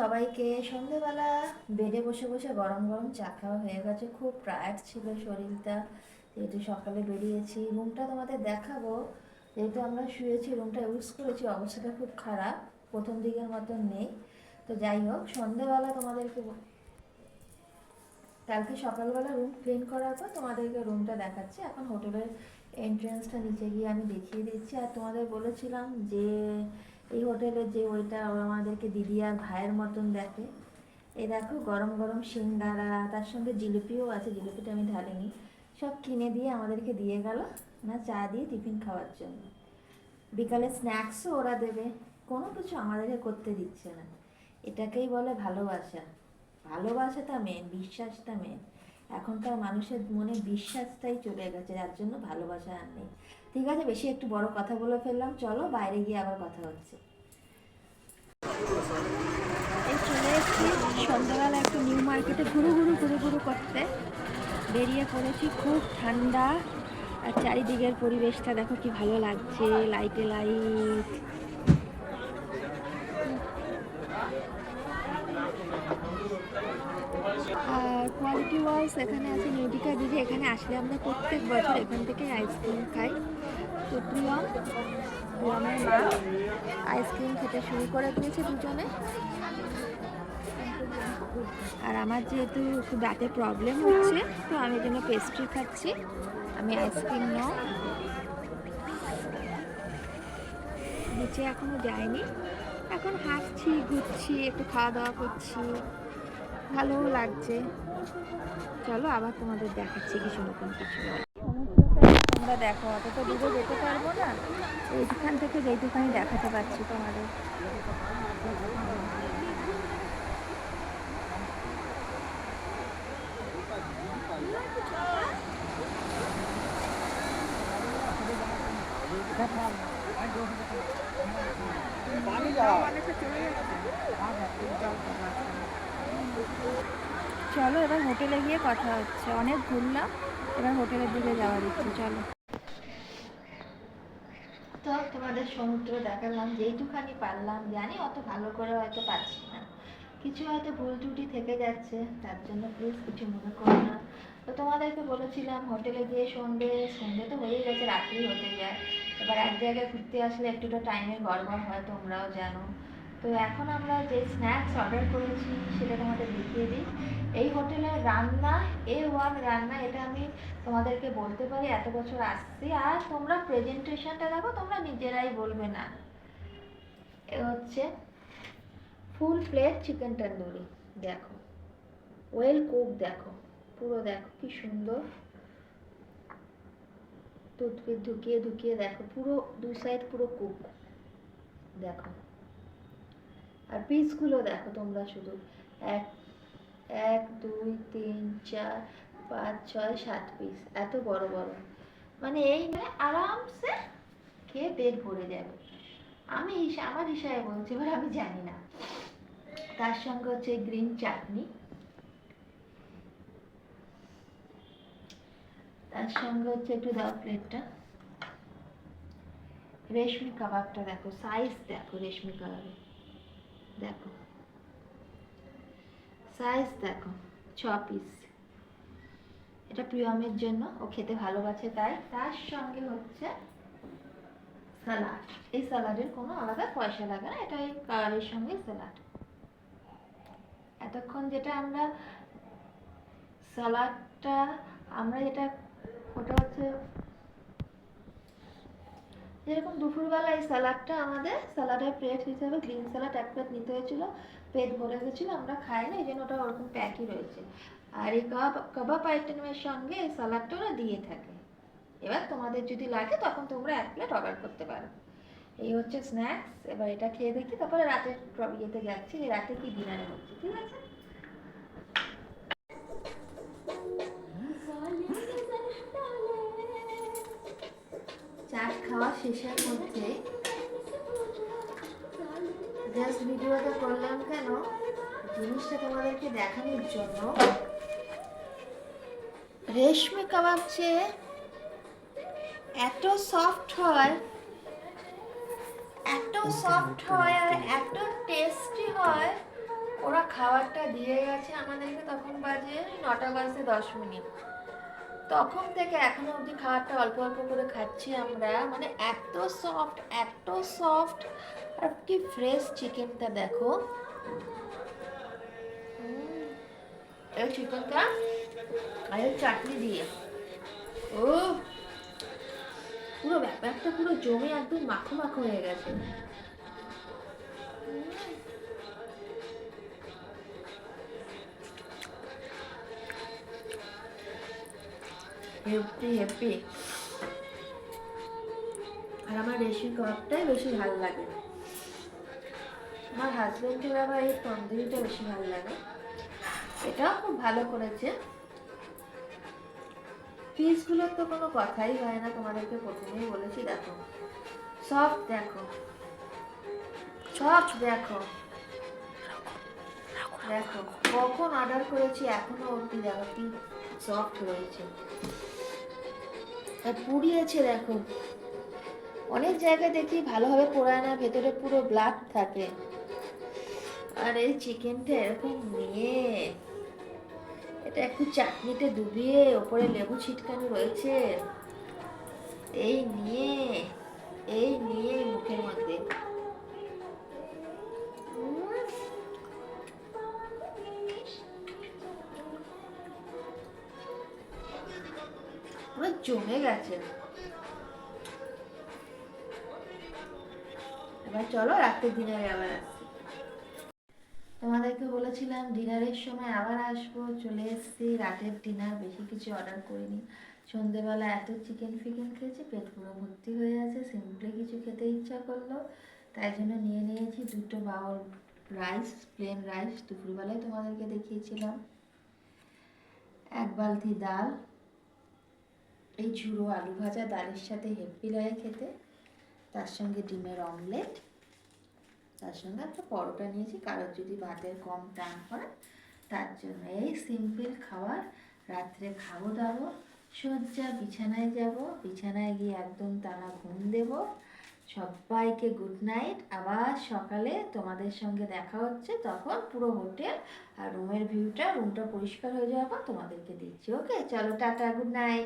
সবাইকে। সন্ধেবেলা বেডে বসে বসে গরম গরম চা খাওয়া হয়ে গেছে। খুব টায়ার্ড ছিল শরীরটা, যেহেতু সকালে বেরিয়েছি। রুমটা তোমাদের দেখাবো, যেহেতু আমরা শুয়েছি, রুমটা ইউজ করেছি, অবস্থাটা খুব খারাপ, প্রথম দিকের মতন নেই। তো যাই হোক, সন্ধেবেলা তোমাদেরকে কালকে সকালবেলা রুম ক্লিন করার পর তোমাদেরকে রুমটা দেখাচ্ছি। এখন হোটেলের এন্ট্রান্সটা নিচে গিয়ে আমি দেখিয়ে দিচ্ছি। আর তোমাদের বলেছিলাম যে এই হোটেলে যে ওইটা আমাদেরকে দিদি আর ভাইয়ের মতন দেখে। এই দেখো গরম গরম সিঙ্গারা, তার সঙ্গে জিলিপিও আছে, জিলিপিটা আমি ঢালিনি, সব কিনে দিয়ে আমাদেরকে দিয়ে গেল না, চা দিয়ে টিফিন খাওয়ার জন্য। বিকালে স্ন্যাক্সও ওরা দেবে, কোনো কিছু আমাদেরকে করতে দিচ্ছে না। এটাকেই বলে ভালোবাসা। ভালোবাসাটা মেন, বিশ্বাসটা মেন। এখনকার মানুষের মনে বিশ্বাসটাই চলে গেছে, যার জন্য ভালোবাসা আর নেই। ঠিক আছে, বেশি একটু বড় কথা বলে ফেললাম, চলো বাইরে গিয়ে আবার কথা হচ্ছে। এই চলে এসেছি সন্ধ্যাবেলা একটু নিউ মার্কেটে ঘুরু ঘুরু ঘুরু ঘুরু করতে বেরিয়ে পড়েছি। খুব ঠান্ডা, আর চারিদিকের পরিবেশটা দেখো কি ভালো লাগছে, লাইটে লাইট। আর কোয়ালিটি ওয়াইজ এখানে আছে নিউটিকা দিদি। এখানে আসলে আমরা প্রত্যেক বছর এখান থেকে আইসক্রিম খাই। তো প্রিয়মের মা আইসক্রিম খেতে শুরু করে দিয়েছে দুজনে। আর আমার যেহেতু খুব দাঁতে প্রবলেম হচ্ছে, তো আমি জন্য পেস্ট্রি খাচ্ছি, আমি আইসক্রিম নয়। নিচে এখনো যাইনি, এখন হাঁটছি, ঘুরছি, একটু খাওয়া দাওয়া করছি, ভালোও লাগছে। চলো আবার তোমাদের দেখাচ্ছি কিছু নতুন কিছু। তোমরা দেখো, অত তো দূরে যেতে পারবো না, এইখান থেকে যেইটুখানি দেখাতে পারছি তোমাদের। চলো এবার হোটেলে গিয়ে কথা হচ্ছে। অনেক ঘুরলাম, এবার হোটেলের দিকে যাওয়া দিচ্ছি, চলো। তো তোমাদের সমুদ্র দেখালাম যেইটুখানি পারলাম, জানি অত ভালো করে হয়তো পাচ্ছি না, কিছু হয়তো ভুল ত্রুটি থেকে যাচ্ছে, তার জন্য প্লিজ কিছু মনে করো না। তো তোমাদেরকে বলেছিলাম হোটেলে গিয়ে সন্ধে সন্ধে তো হয়েই গেছে, রাত্রি হতে যায়। এবার এক জায়গায় ঘুরতে আসলে একটুটা টাইমের গড়বড় হয়, তোমরাও জানো। তো এখন আমরা যে স্ন্যাক্স অর্ডার করেছি সেটা তোমাদের দেখিয়ে দিই। এই হোটেলের রান্না A1 রান্না, এটা আমি তোমাদেরকে বলতে পারি, এত বছর আসছি। আর তোমরা প্রেজেন্টেশনটা দেখো, তোমরা নিজেরাই বলবে না। এ হচ্ছে ফুল প্লেট চিকেন তন্দুরি, দেখো ওয়েল কুক, দেখো পুরো, দেখো কি সুন্দর, টুথপিক ঢুকিয়ে ঢুকিয়ে দেখো, পুরো দু সাইড পুরো কুক, দেখো। আর পিসগুলো দেখো তোমরা শুধু, এক এক দুই তিন চার পাঁচ ছয় সাত পিস, এত বড় বড়, মানে এই নয় আরামসে খেয়ে পেট ভরে যাবে। আমি আমার হিসাবে বলছি, এবার আমি জানি না। তার সঙ্গে হচ্ছে গ্রিন চাটনি, তার সঙ্গে হচ্ছে একটু দাও প্লেটটা। রেশমি কাবাবটা দেখো, সাইজ দেখো রেশমি কাবাবের, দেখো সাইজ দেখো, 6 পিস। এটা প্রিয়মের জন্য, ও খেতে ভালোবাসে তাই। তার সঙ্গে হচ্ছে স্যালাড। এই স্যালাডের কোনো আলাদা পয়সা লাগে না, এটা এই কাবাবের সঙ্গে স্যালাড। এতক্ষণ যেটা আমরা স্যালাডটা আমরা যেটা, ওটা হচ্ছে যেরকম দুপুরবেলা এই স্যালাডটা আমাদের স্যালাডের প্লেট হিসেবে গ্রিন স্যালাড এক প্লেট নিতে হয়েছিল, পেট ভরে গেছিলো, আমরা খাই না, এই জন্য ওটা ওরকম প্যাকই রয়েছে। আর এই কাবাব আইটেমের সঙ্গে এই স্যালাডটা ওরা দিয়ে থাকে। এবার তোমাদের যদি লাগে তখন তোমরা এক প্লেট অর্ডার করতে পারো। এই হচ্ছে স্ন্যাক্স। এবার এটা খেয়ে দেখি, তারপরে রাতে ইয়েতে যাচ্ছি, যে রাতে কি ডিনারে হচ্ছে, ঠিক আছে। চাট খাওয়া শেষের মধ্যে জাস্ট ভিডিওটা করলাম কেন, জিনিসটা তোমাদেরকে দেখানোর জন্য। রেশমি কাবাব যে এত সফট হয়, এত সফট হয় আর এত টেস্টি হয়, ওরা খাবারটা দিয়ে গেছে আমাদেরকে, তখন বাজে 9:10। তখন থেকে এখনো অবধি খাবারটা অল্প অল্প করে খাচ্ছি আমরা। মানে এত সফট, এত সফট, আর কি ফ্রেশ চিকেনটা দেখো। এই চিকেনটা আর এই চাটনি দিয়ে, ও পুরো ব্যাপারটা পুরো জমে একদম মাখো মাখো হয়ে গেছে। Happy happy. আর আমার রেশমি কাবাবটাই বেশি ভালো লাগে। আমার হাজবেন্ডের আবার এই তন্দুরিটা বেশি ভালো লাগে। এটাও খুব ভালো করেছে। পিসগুলোর তো কোনো কথাই হয় না, তোমাদেরকে প্রথমেই বলেছি। দেখো সফট, দেখো সফট, দেখো দেখো কখন অর্ডার করেছি এখনো অবধি দেখো কি সফট রয়েছে। আর পুড়িয়েছে দেখো, অনেক জায়গায় দেখি ভালোভাবে পোড়ায় না, ভেতরে পুরো ব্ল্যাক থাকে। আর এই চিকেনটা এরকম নিয়ে এটা একটু চাটনিতে ডুবিয়ে ওপরে লেবু ছিটকানো রয়েছে, এই নিয়ে এই নিয়ে মুখের মধ্যে পুরো জমে গেছে। এবার চলো রাত্রের ডিনারে আবার আসছি। তোমাদেরকে বলেছিলাম ডিনারের সময় আবার আসবো, চলে এসেছি। রাতের ডিনার বেশি কিছু অর্ডার করিনি। সন্ধেবেলা এত চিকেন ফিকেন খেয়েছি, পেট পুরো ভর্তি হয়ে আছে। সিম্পলি কিছু খেতে ইচ্ছা করলো, তাই জন্য নিয়ে নিয়েছি 2 বাউল রাইস, প্লেন রাইস। দুপুরবেলায় তোমাদেরকে দেখিয়েছিলাম। 1 বালতি ডাল, এই ঝুড়ো আলু ভাজা ডালের সাথে হেব্বি লাগে খেতে। তার সঙ্গে ডিমের অমলেট, তার সঙ্গে একটা পরোটা নিয়েছি, কারোর যদি ভাতের কম টান পড়ে তার জন্য। এই সিম্পল খাবার রাত্রে খাবো দাবো, সজ্জা বিছানায় যাব, বিছানায় গিয়ে একদম টানা ঘুম দেব। সবাইকে গুড নাইট। আবার সকালে তোমাদের সঙ্গে দেখা হচ্ছে, তখন পুরো হোটেল আর রুমের ভিউটা, রুমটা পরিষ্কার হয়ে যাওয়ার পর তোমাদেরকে দিচ্ছি। ওকে, চলো টাটা, গুড নাইট।